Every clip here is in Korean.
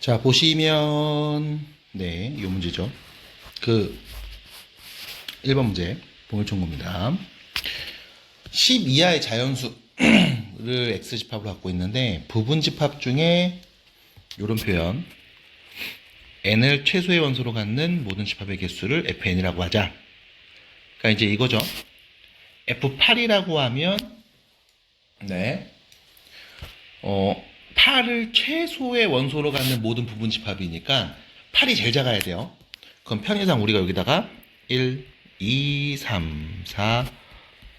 자, 보시면, 네, 이 문제죠. 그, 1번 문제, 봉일총구입니다. 10 이하의 자연수를 X집합으로 갖고 있는데, 부분집합 중에, 이런 표현, n을 최소의 원소로 갖는 모든 집합의 개수를 fn이라고 하자. 그러니까 이제 이거죠. f8이라고 하면, 네, 8을 최소의 원소로 갖는 모든 부분집합이니까 8이 제일 작아야 돼요. 그럼 편의상 우리가 여기다가 1, 2, 3, 4,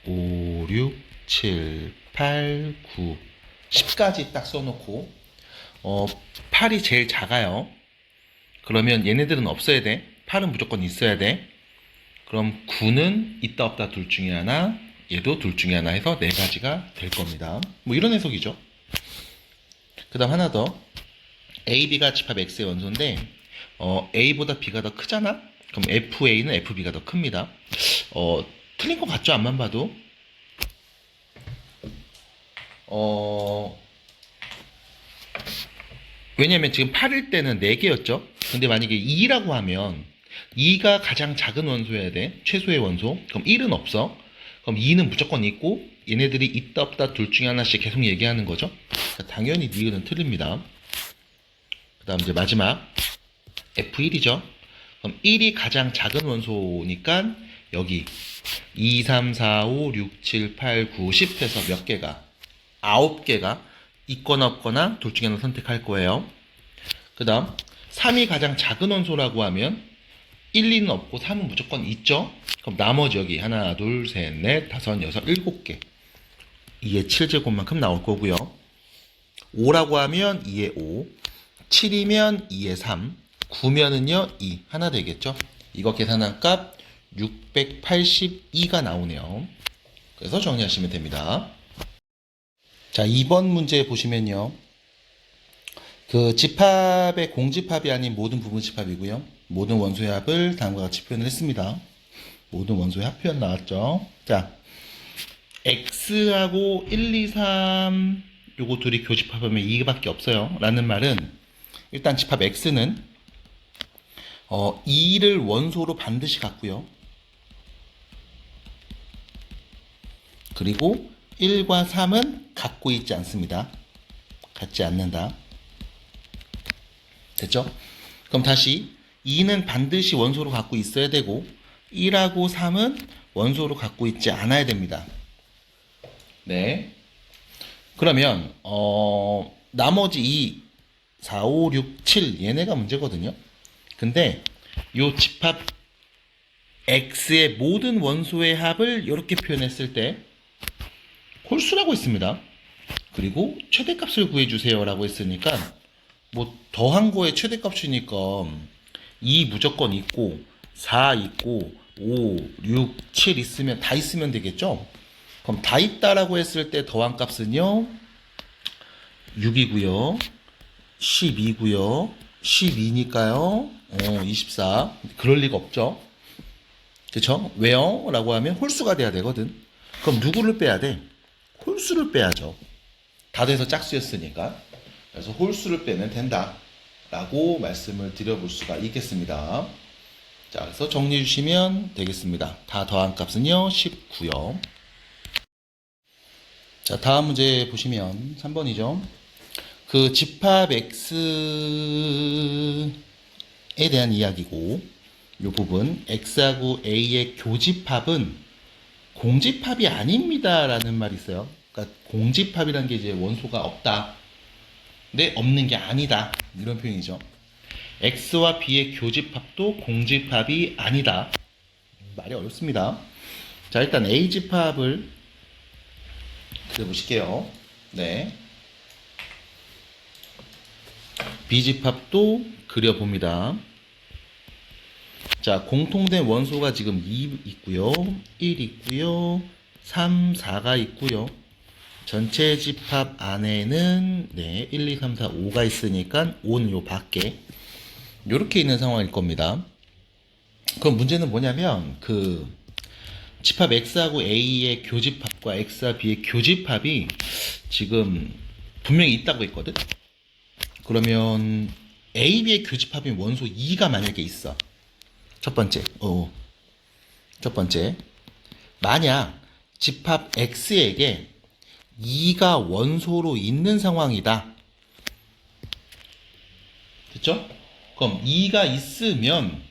5, 6, 7, 8, 9, 10까지 딱 써놓고 8이 제일 작아요. 그러면 얘네들은 없어야 돼. 8은 무조건 있어야 돼. 그럼 9는 있다 없다 둘 중에 하나, 얘도 둘 중에 하나 해서 네 가지가 될 겁니다. 뭐 이런 해석이죠. 그 다음 하나 더. A, B가 집합 X의 원소인데 A보다 B가 더 크잖아? 그럼 FA는 FB가 더 큽니다. 틀린 것 같죠? 앞만 봐도. 왜냐면 지금 8일 때는 4개였죠? 근데 만약에 2라고 하면 2가 가장 작은 원소여야 돼. 최소의 원소. 그럼 1은 없어. 그럼 2는 무조건 있고 얘네들이 있다 없다 둘 중에 하나씩 계속 얘기하는 거죠. 그러니까 당연히 니은은 틀립니다. 그 다음 이제 마지막 F1이죠. 그럼 1이 가장 작은 원소니까 여기 2, 3, 4, 5, 6, 7, 8, 9, 10 해서 몇 개가 9개가 있거나 없거나 둘 중에 하나 선택할 거예요. 그 다음 3이 가장 작은 원소라고 하면 1, 2는 없고 3은 무조건 있죠. 그럼 나머지 여기 하나, 둘, 셋, 넷, 다섯, 여섯, 7개 2의 7제곱만큼 나올 거고요. 5라고 하면 2의 5, 7이면 2의 3, 9면은요 2 하나 되겠죠. 이거 계산한 값 682가 나오네요. 그래서 정리하시면 됩니다. 자, 2번 문제 보시면요. 그 집합의 공집합이 아닌 모든 부분집합이고요. 모든 원소의 합을 다음과 같이 표현을 했습니다. 모든 원소의 합 표현 나왔죠. 자, X하고 1, 2, 3 요거 둘이 교집합하면 이게밖에 없어요. 라는 말은 일단 집합 X는 2를 원소로 반드시 갖고요. 그리고 1과 3은 갖고 있지 않습니다. 갖지 않는다. 됐죠? 그럼 다시 2는 반드시 원소로 갖고 있어야 되고 1하고 3은 원소로 갖고 있지 않아야 됩니다. 네. 그러면 나머지 2, 4, 5, 6, 7 얘네가 문제거든요. 근데 요 집합 X의 모든 원소의 합을 이렇게 표현했을 때 홀수라고 했습니다. 그리고 최대값을 구해주세요 라고 했으니까 뭐 더한 거의 최대값이니까 2 무조건 있고 4 있고 5, 6, 7 있으면 다 있으면 되겠죠? 그럼 다 있다라고 했을 때 더한 값은요 6이고요 12고요 12니까요 24 그럴 리가 없죠. 그쵸? 왜요? 라고 하면 홀수가 돼야 되거든. 그럼 누구를 빼야 돼? 홀수를 빼야죠. 다 돼서 짝수였으니까. 그래서 홀수를 빼면 된다 라고 말씀을 드려볼 수가 있겠습니다. 자, 그래서 정리해 주시면 되겠습니다. 다 더한 값은요 19요. 자, 다음 문제 보시면 3번이죠. 그 집합 X에 대한 이야기고 이 부분 X하고 A의 교집합은 공집합이 아닙니다 라는 말이 있어요. 그러니까 공집합이라는 게 이제 원소가 없다. 근데 없는 게 아니다. 이런 표현이죠. X와 B의 교집합도 공집합이 아니다. 말이 어렵습니다. 자, 일단 A집합을 그려보실게요. 네. B집합도 그려봅니다. 자, 공통된 원소가 지금 2 있고요. 1 있고요. 3, 4가 있고요. 전체 집합 안에는 1, 2, 3, 4, 5가 있으니까 5는 요 밖에 요렇게 있는 상황일 겁니다. 그럼 문제는 뭐냐면 그 집합 X하고 A의 교집합과 X와 B의 교집합이 지금 분명히 있다고 했거든. 그러면 AB의 교집합인 원소 2가 만약에 있어. 첫 번째. 첫 번째. 만약 집합 X에게 2가 원소로 있는 상황이다. 됐죠? 그럼 2가 있으면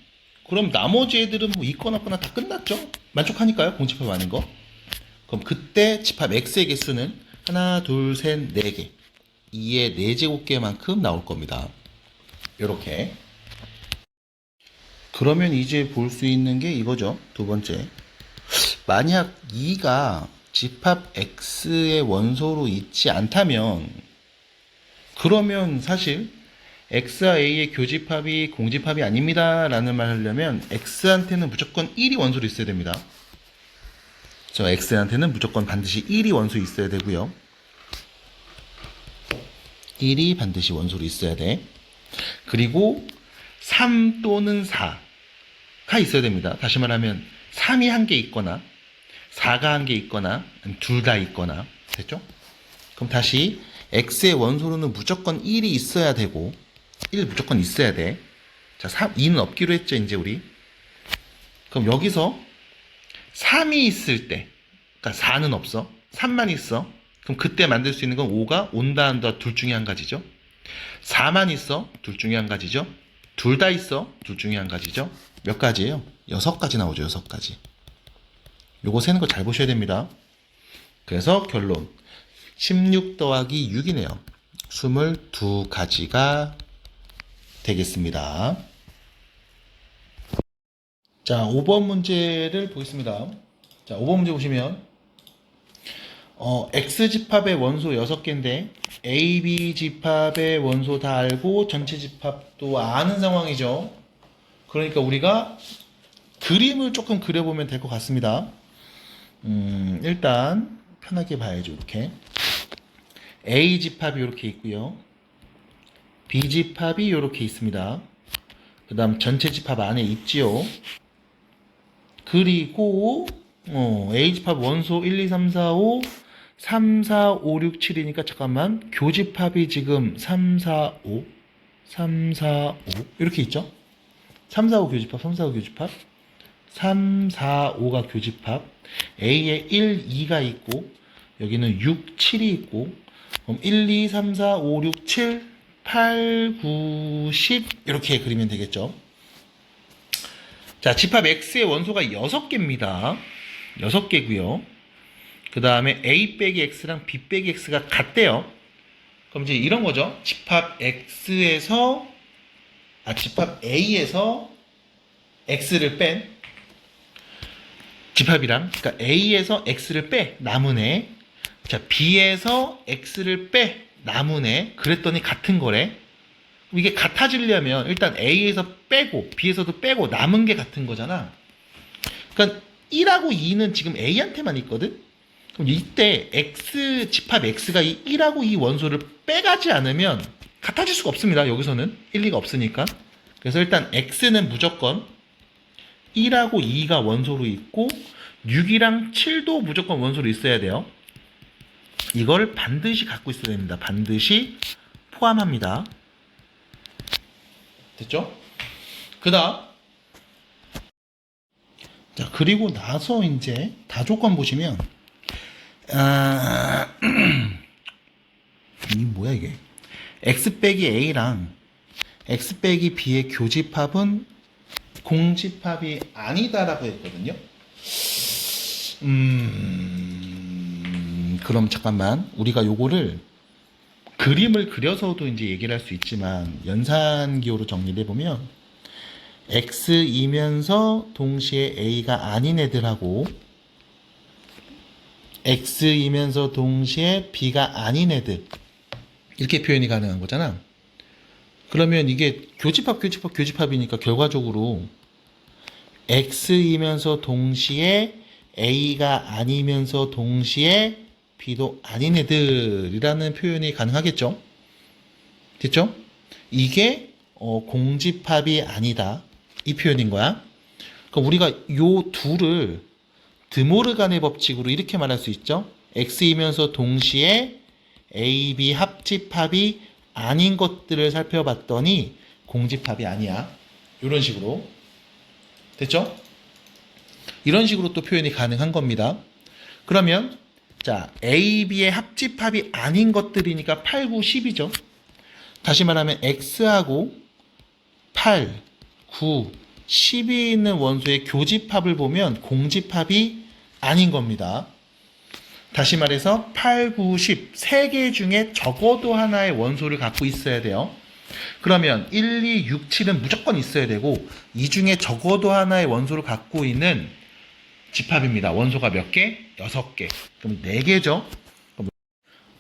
그럼 나머지 애들은 뭐 있거나 없거나 다 끝났죠? 만족하니까요, 공집합 아닌 거. 그럼 그때 집합 X의 개수는 하나, 둘, 셋, 4개. 2의 4제곱개만큼 나올 겁니다. 요렇게. 그러면 이제 볼 수 있는 게 이거죠. 두 번째. 만약 2가 집합 X의 원소로 있지 않다면, 그러면 사실 X와 A의 교집합이 공집합이 아닙니다 라는 말 하려면 X한테는 무조건 1이 원소로 있어야 됩니다. 저 X한테는 무조건 반드시 1이 원소 있어야 되고요. 1이 반드시 원소로 있어야 돼. 그리고 3 또는 4가 있어야 됩니다. 다시 말하면 3이 한 개 있거나 4가 한 개 있거나 둘 다 있거나. 됐죠? 그럼 다시 X의 원소로는 무조건 1이 있어야 되고 1 무조건 있어야 돼. 자, 2는 없기로 했죠, 이제 우리. 그럼 여기서 3이 있을 때, 그러니까 4는 없어. 3만 있어. 그럼 그때 만들 수 있는 건 5가 온다 한다 둘 중에 한 가지죠. 4만 있어. 둘 중에 한 가지죠. 둘 다 있어. 둘 중에 한 가지죠. 몇 가지예요? 6가지 나오죠, 6가지. 요거 세는 거 잘 보셔야 됩니다. 그래서 결론. 16 더하기 6이네요. 22가지가 되겠습니다. 자, 5번 문제를 보겠습니다. 자, 5번 문제 보시면 X집합의 원소 6개인데 AB 집합의 원소 다 알고 전체 집합도 아는 상황이죠. 그러니까 우리가 그림을 조금 그려보면 될 것 같습니다. 일단 편하게 봐야죠. 이렇게 A 집합이 이렇게 있고요. B 집합이 이렇게 있습니다. 그 다음 전체 집합 안에 있지요. 그리고 A 집합 원소 1, 2, 3, 4, 5 3, 4, 5, 6, 7이니까 잠깐만 교집합이 지금 3, 4, 5 3, 4, 5 이렇게 있죠. 3, 4, 5 교집합 3, 4, 5 교집합 3, 4, 5가 교집합 A에 1, 2가 있고 여기는 6, 7이 있고 그럼 1, 2, 3, 4, 5, 6, 7 8, 9, 10 이렇게 그리면 되겠죠. 자, 집합 X의 원소가 6개입니다. 6개고요. 그 다음에 A 빼기 X랑 B 빼기 X가 같대요. 그럼 이제 이런 거죠. 집합 A에서 X를 뺀 집합이랑, 그러니까 A에서 X를 빼 남은 애. 자, B에서 X를 빼 남은 애. 그랬더니 같은 거래. 이게 같아지려면 일단 A에서 빼고 B에서도 빼고 남은 게 같은 거잖아. 그러니까 1하고 2는 지금 A한테만 있거든. 그럼 이때 X 집합 X가 이 1하고 2 원소를 빼가지 않으면 같아질 수가 없습니다. 여기서는 1, 2가 없으니까. 그래서 일단 X는 무조건 1하고 2가 원소로 있고 6이랑 7도 무조건 원소로 있어야 돼요. 이걸 반드시 갖고 있어야 됩니다. 반드시 포함합니다. 됐죠? 그 다음 자, 그리고 나서 이제 다조건 보시면 이 뭐야 이게 X 빼기 A랑 X 빼기 B의 교집합은 공집합이 아니다라고 했거든요. 그럼 잠깐만 우리가 요거를 그림을 그려서도 이제 얘기를 할 수 있지만 연산기호로 정리를 해보면 X이면서 동시에 A가 아닌 애들하고 X이면서 동시에 B가 아닌 애들 이렇게 표현이 가능한 거잖아. 그러면 이게 교집합이니까 결과적으로 X이면서 동시에 A가 아니면서 동시에 B도 아닌 애들이라는 표현이 가능하겠죠. 됐죠? 이게 공집합이 아니다. 이 표현인 거야. 그럼 우리가 요 둘을 드모르간의 법칙으로 이렇게 말할 수 있죠. X이면서 동시에 A, B 합집합이 아닌 것들을 살펴봤더니 공집합이 아니야. 이런 식으로. 됐죠? 이런 식으로 또 표현이 가능한 겁니다. 그러면 자, A, B의 합집합이 아닌 것들이니까 8, 9, 10이죠. 다시 말하면 X하고 8, 9, 10이 있는 원소의 교집합을 보면 공집합이 아닌 겁니다. 다시 말해서 8, 9, 10, 3개 중에 적어도 하나의 원소를 갖고 있어야 돼요. 그러면 1, 2, 6, 7은 무조건 있어야 되고 이 중에 적어도 하나의 원소를 갖고 있는 집합입니다. 원소가 몇 개? 6개. 그럼 4개죠.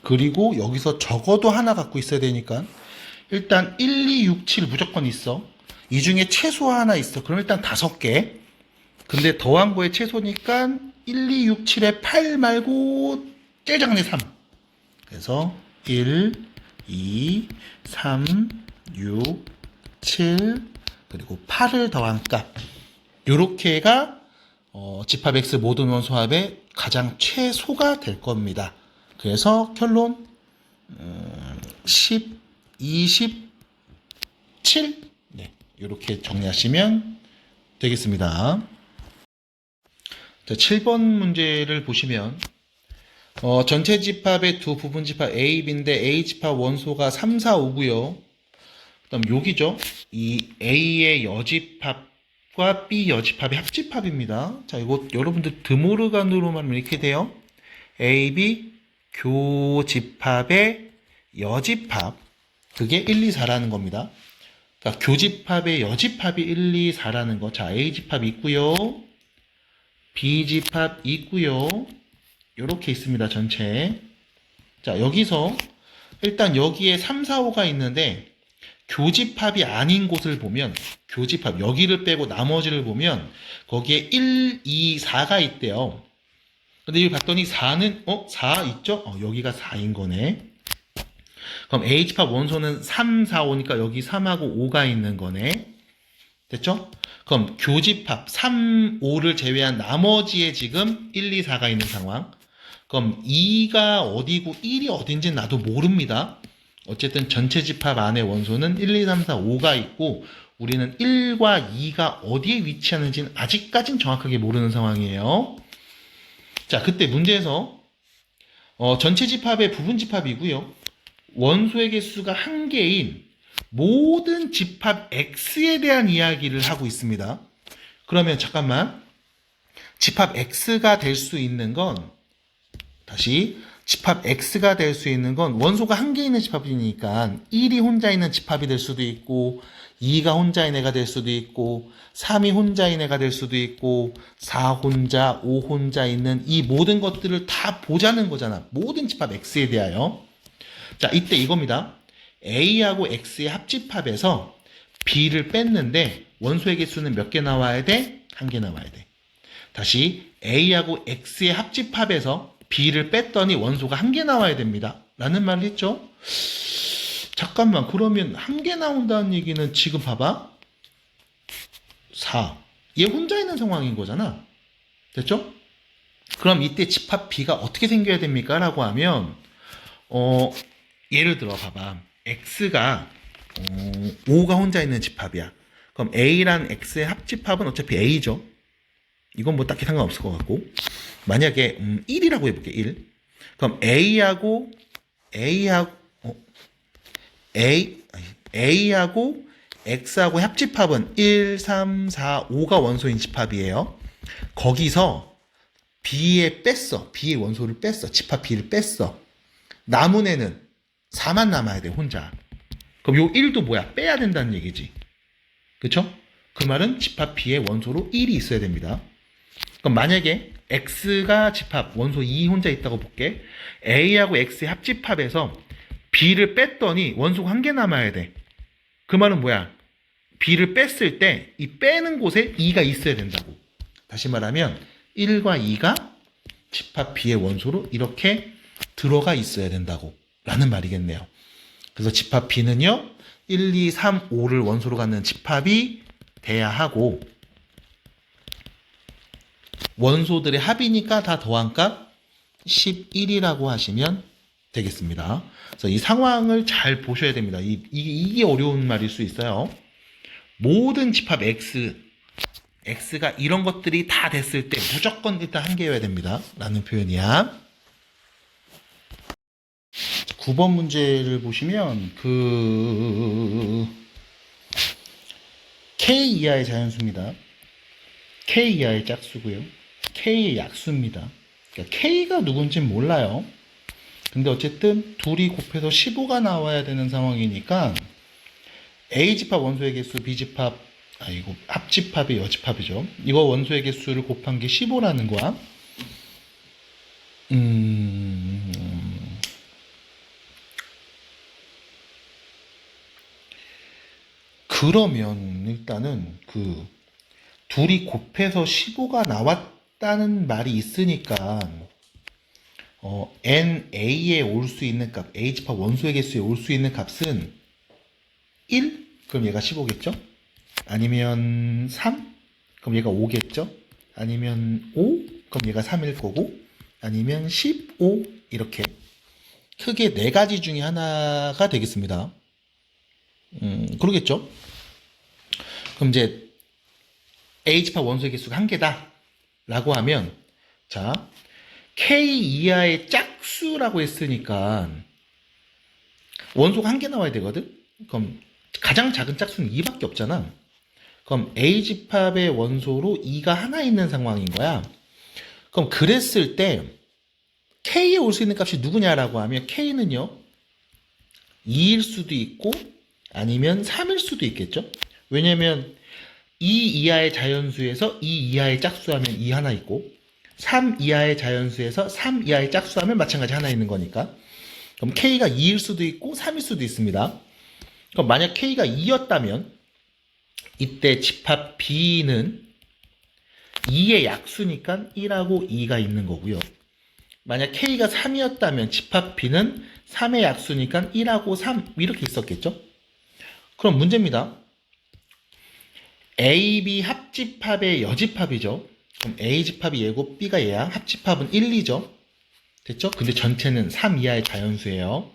그리고 여기서 적어도 하나 갖고 있어야 되니까 일단 1, 2, 6, 7 무조건 있어. 이 중에 최소 하나 있어. 그럼 일단 5개. 근데 더한 거에 최소니까 1, 2, 6, 7에 8 말고 제일 작네 3. 그래서 1, 2, 3, 6, 7 그리고 8을 더한 값. 요렇게가 집합 X 모든 원소 합의 가장 최소가 될 겁니다. 그래서 결론 10, 20, 7 네, 이렇게 정리하시면 되겠습니다. 자, 7번 문제를 보시면 전체 집합의 두 부분 집합 A, B인데 A 집합 원소가 3, 4, 5고요. 그 다음 여기죠. 이 A의 여집합과 B 여집합의 합집합입니다. 자, 이거 여러분들 드모르간으로만 이렇게 돼요. A, B 교집합의 여집합. 그게 1, 2, 4라는 겁니다. 그러니까 교집합의 여집합이 1, 2, 4라는 거. 자, A집합 있고요. B집합 있고요. 요렇게 있습니다. 전체. 자, 여기서 일단 여기에 3, 4, 5가 있는데 교집합이 아닌 곳을 보면 교집합 여기를 빼고 나머지를 보면 거기에 1, 2, 4가 있대요. 근데 여기 봤더니 4는 4 있죠? 여기가 4인 거네. 그럼 A집합 원소는 3, 4, 5니까 여기 3하고 5가 있는 거네. 됐죠? 그럼 교집합 3, 5를 제외한 나머지에 지금 1, 2, 4가 있는 상황. 그럼 2가 어디고 1이 어딘지는 나도 모릅니다. 어쨌든 전체 집합 안에 원소는 1, 2, 3, 4, 5가 있고 우리는 1과 2가 어디에 위치하는지는 아직까진 정확하게 모르는 상황이에요. 자, 그때 문제에서 전체 집합의 부분 집합이고요. 원소의 개수가 1개인 모든 집합 X에 대한 이야기를 하고 있습니다. 그러면 잠깐만. 집합 X가 될 수 있는 건 다시 집합 X가 될 수 있는 건 원소가 1개 있는 집합이니까 1이 혼자 있는 집합이 될 수도 있고 2가 혼자인 애가 될 수도 있고 3이 혼자인 애가 될 수도 있고 4 혼자, 5 혼자 있는 이 모든 것들을 다 보자는 거잖아. 모든 집합 X에 대하여. 자, 이때 이겁니다. A하고 X의 합집합에서 B를 뺐는데 원소의 개수는 몇 개 나와야 돼? 1개 나와야 돼. 다시 A하고 X의 합집합에서 B를 뺐더니 원소가 1개 나와야 됩니다. 라는 말을 했죠. 잠깐만, 그러면 1개 나온다는 얘기는 지금 봐봐. 4. 얘 혼자 있는 상황인 거잖아. 됐죠? 그럼 이때 집합 B가 어떻게 생겨야 됩니까? 라고 하면 예를 들어 봐봐. X가 5가 혼자 있는 집합이야. 그럼 A랑 X의 합집합은 어차피 A죠. 이건 뭐 딱히 상관없을 것 같고. 만약에 1이라고 해볼게. 1. 그럼 A하고 X하고 합집합은 1, 3, 4, 5가 원소인 집합이에요. 거기서 B의 원소를 뺐어. 집합 B를 뺐어. 남은 애는 4만 남아야 돼, 혼자. 그럼 요 1도 뭐야? 빼야 된다는 얘기지. 그쵸? 그 말은 집합 B의 원소로 1이 있어야 됩니다. 그럼 만약에 X가 집합 원소 2 혼자 있다고 볼게. A하고 X의 합집합에서 B를 뺐더니 원소가 1개 남아야 돼. 그 말은 뭐야? B를 뺐을 때 이 빼는 곳에 2가 있어야 된다고. 다시 말하면 1과 2가 집합 B의 원소로 이렇게 들어가 있어야 된다고 라는 말이겠네요. 그래서 집합 B는요 1, 2, 3, 5를 원소로 갖는 집합이 돼야 하고 원소들의 합이니까 다 더한 값 11이라고 하시면 되겠습니다. 그래서 이 상황을 잘 보셔야 됩니다. 이게 어려운 말일 수 있어요. 모든 집합 x가 이런 것들이 다 됐을 때 무조건 일단 한 개여야 됩니다. 라는 표현이야. 9번 문제를 보시면 K 이하의 자연수입니다. K 이하의 짝수고요. K의 약수입니다. 그러니까 K가 누군지는 몰라요. 근데 어쨌든 둘이 곱해서 15가 나와야 되는 상황이니까 A집합 원소의 개수, B집합, 이거 합집합이 여집합이죠. 이거 원소의 개수를 곱한 게 15라는 거야. 그러면 일단은 둘이 곱해서 15가 나왔다는 말이 있으니까 NA에 올 수 있는 값, A집합 원소의 개수에 올 수 있는 값은 1? 그럼 얘가 15겠죠? 아니면 3? 그럼 얘가 5겠죠? 아니면 5? 그럼 얘가 3일 거고, 아니면 15? 이렇게 크게 네 가지 중에 하나가 되겠습니다. 그러겠죠? 그럼 이제 A집합 원소의 개수가 한 개다 라고 하면, 자, K 이하의 짝수라고 했으니까 원소가 한 개 나와야 되거든? 그럼 가장 작은 짝수는 2밖에 없잖아. 그럼 A집합의 원소로 2가 하나 있는 상황인 거야. 그럼 그랬을 때 K에 올 수 있는 값이 누구냐라고 하면 K는요 2일 수도 있고 아니면 3일 수도 있겠죠. 왜냐면 2 이하의 자연수에서 2 이하의 짝수하면 2 하나 있고 3 이하의 자연수에서 3 이하의 짝수하면 마찬가지 하나 있는 거니까 그럼 K가 2일 수도 있고 3일 수도 있습니다. 그럼 만약 K가 2였다면 이때 집합 B는 2의 약수니까 1하고 2가 있는 거고요. 만약 K가 3이었다면 집합 B는 3의 약수니까 1하고 3 이렇게 있었겠죠? 그럼 문제입니다. A, B 합집합의 여집합이죠. 그럼 A집합이 얘고 B가 얘야. 합집합은 1, 2죠. 됐죠? 근데 전체는 3 이하의 자연수예요.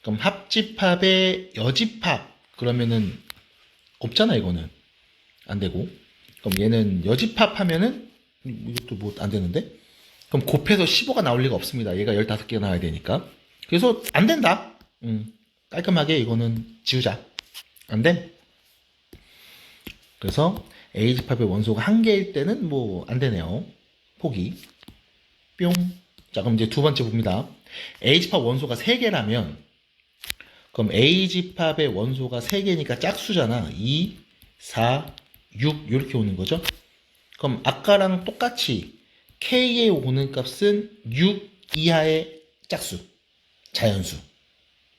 그럼 합집합의 여집합 그러면은 없잖아 이거는 안 되고 그럼 얘는 여집합 하면은 이것도 뭐 안 되는데 그럼 곱해서 15가 나올 리가 없습니다. 얘가 15개가 나와야 되니까 그래서 안 된다. 깔끔하게 이거는 지우자. 안 돼. 그래서 A집합의 원소가 한 개일 때는 뭐 안 되네요. 포기. 뿅. 자 그럼 이제 두 번째 봅니다. A집합 원소가 3개라면 그럼 A집합의 원소가 3개니까 짝수잖아. 2, 4, 6 이렇게 오는 거죠. 그럼 아까랑 똑같이 K에 오는 값은 6 이하의 짝수, 자연수.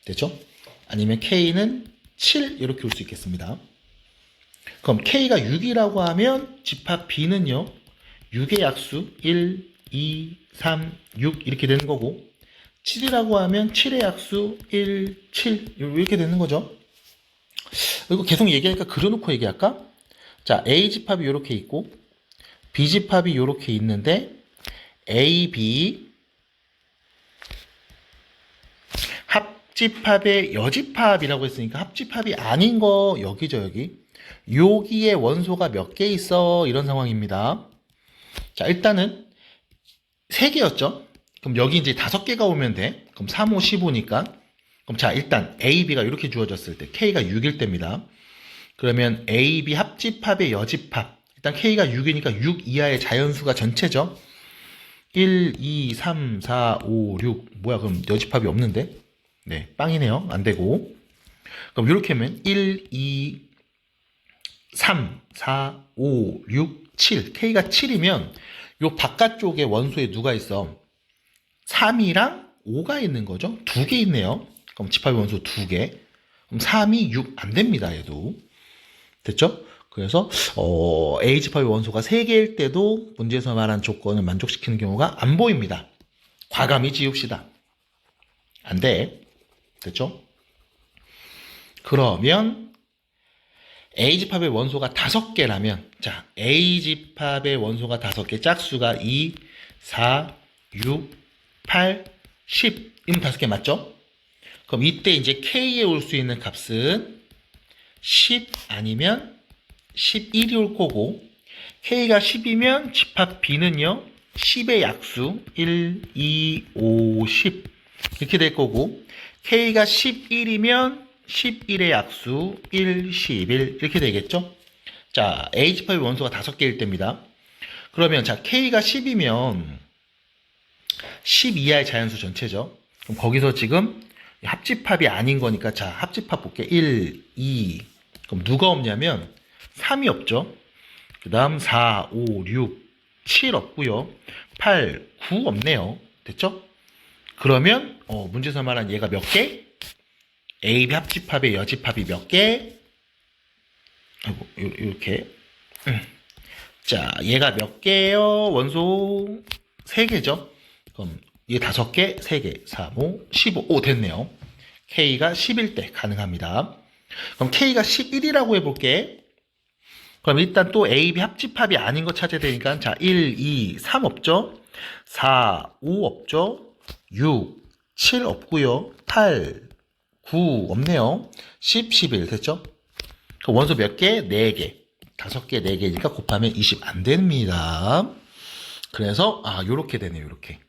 됐죠? 아니면 K는 7 이렇게 올 수 있겠습니다. 그럼 K가 6이라고 하면 집합 B는요. 6의 약수 1, 2, 3, 6 이렇게 되는 거고 7이라고 하면 7의 약수 1, 7 이렇게 되는 거죠. 이거 계속 얘기하니까 그려놓고 얘기할까? 자, A집합이 이렇게 있고 B집합이 이렇게 있는데 A, B 합집합의 여집합이라고 했으니까 합집합이 아닌 거 여기죠 여기. 여기에 원소가 몇 개 있어 이런 상황입니다. 자 일단은 3개였죠. 그럼 여기 이제 5개가 오면 돼. 그럼 3, 5, 15니까. 그럼 자, 일단 A, B가 이렇게 주어졌을 때 K가 6일 때입니다. 그러면 A, B 합집합의 여집합. 일단 K가 6이니까 6 이하의 자연수가 전체죠. 1, 2, 3, 4, 5, 6. 뭐야, 그럼 여집합이 없는데? 네, 빵이네요. 안 되고. 그럼 이렇게 하면 1, 2, 3, 4, 5, 6, 7. K가 7이면 요 바깥쪽에 원소에 누가 있어? 3이랑 5가 있는 거죠. 2개 있네요. 그럼 집합의 원소 2개. 그럼 3이 6 안 됩니다. 얘도. 됐죠? 그래서 A집합의 원소가 3개일 때도 문제에서 말한 조건을 만족시키는 경우가 안 보입니다. 과감히 지웁시다. 안 돼. 됐죠? 그러면 A집합의 원소가 5개라면 자, A집합의 원소가 5개 짝수가 2, 4, 6, 8, 10 이면 5개 맞죠? 그럼 이때 이제 K에 올 수 있는 값은 10 아니면 11이 올 거고, K가 10이면 집합 B는요, 10의 약수 1, 2, 5, 10 이렇게 될 거고, K가 11이면 11의 약수 1, 11 이렇게 되겠죠? 자, A 집합의 원소가 5개일 때입니다. 그러면 자, K가 10이면 10 이하의 자연수 전체죠. 그럼 거기서 지금 합집합이 아닌 거니까 자, 합집합 볼게. 1, 2. 그럼 누가 없냐면 3이 없죠. 그 다음 4, 5, 6, 7 없고요. 8, 9 없네요. 됐죠? 그러면 문제에서 말한 얘가 몇 개? AB 합집합의 여집합이 몇 개? 아이고, 이렇게. 자, 얘가 몇 개예요? 원소 3개죠? 그럼 얘 5개, 3개, 3, 5, 15. 오, 됐네요. K가 10일 때 가능합니다. 그럼 K가 11이라고 해볼게. 그럼 일단 또 A, B 합집합이 아닌 거 찾아야 되니까 자, 1, 2, 3 없죠? 4, 5 없죠? 6, 7 없고요. 8, 9 없네요. 10, 11 됐죠? 그럼 원소 몇 개? 4개. 5개, 4개니까 곱하면 20 안 됩니다. 그래서 요렇게 되네요. 요렇게.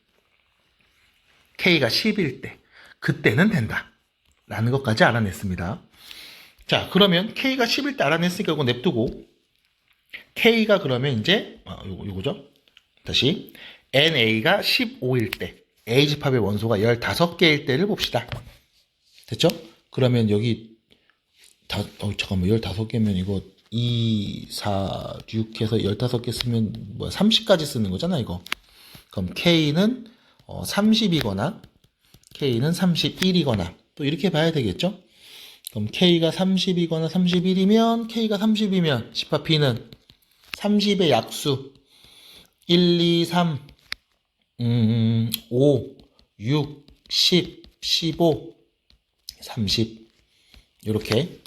K가 10일 때. 그때는 된다. 라는 것까지 알아냈습니다. 자, 그러면 K가 10일 때 알아냈으니까 이거 냅두고 K가 그러면 이제 요거죠. 다시 NA가 15일 때 A집합의 원소가 15개일 때를 봅시다. 됐죠? 그러면 여기 잠깐만 15개면 이거 2, 4, 6 해서 15개 쓰면 30까지 쓰는 거잖아 이거. 그럼 K는 30이거나 K는 31이거나 또 이렇게 봐야 되겠죠? 그럼 K가 30이거나 31이면 K가 30이면 집합 B는 30의 약수 1, 2, 3, 5, 6, 10, 15, 30 이렇게.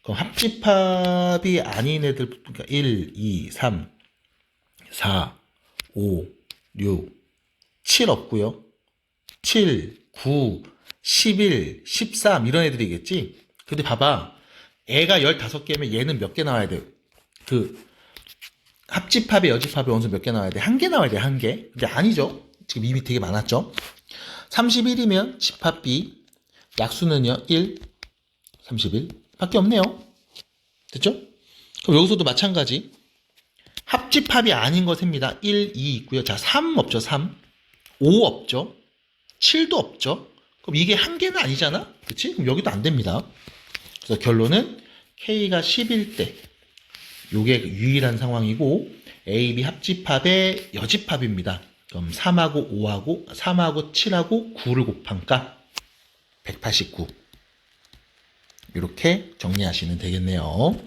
그럼 합집합이 아닌 애들 그러니까 1, 2, 3, 4, 5, 6, 7 없고요. 7, 9, 11, 13 이런 애들이겠지. 근데 봐봐. 애가 15개면 얘는 몇 개 나와야 돼요? 그 합집합의 여집합의 원소 몇 개 나와야 돼? 1개 나와야 돼, 1개. 근데 아니죠. 지금 이미 되게 많았죠. 31이면 집합 B 약수는요 1, 31 밖에 없네요. 됐죠? 그럼 여기서도 마찬가지. 합집합이 아닌 거 셉니다. 1, 2 있고요. 자, 3 없죠, 3. 5 없죠. 7도 없죠. 그럼 이게 1개는 아니잖아? 그치? 그럼 여기도 안 됩니다. 그래서 결론은 K가 10일 때 요게 유일한 상황이고 A, B 합집합의 여집합입니다. 그럼 3하고 5하고 3하고 7하고 9를 곱한 값 189. 이렇게 정리하시면 되겠네요.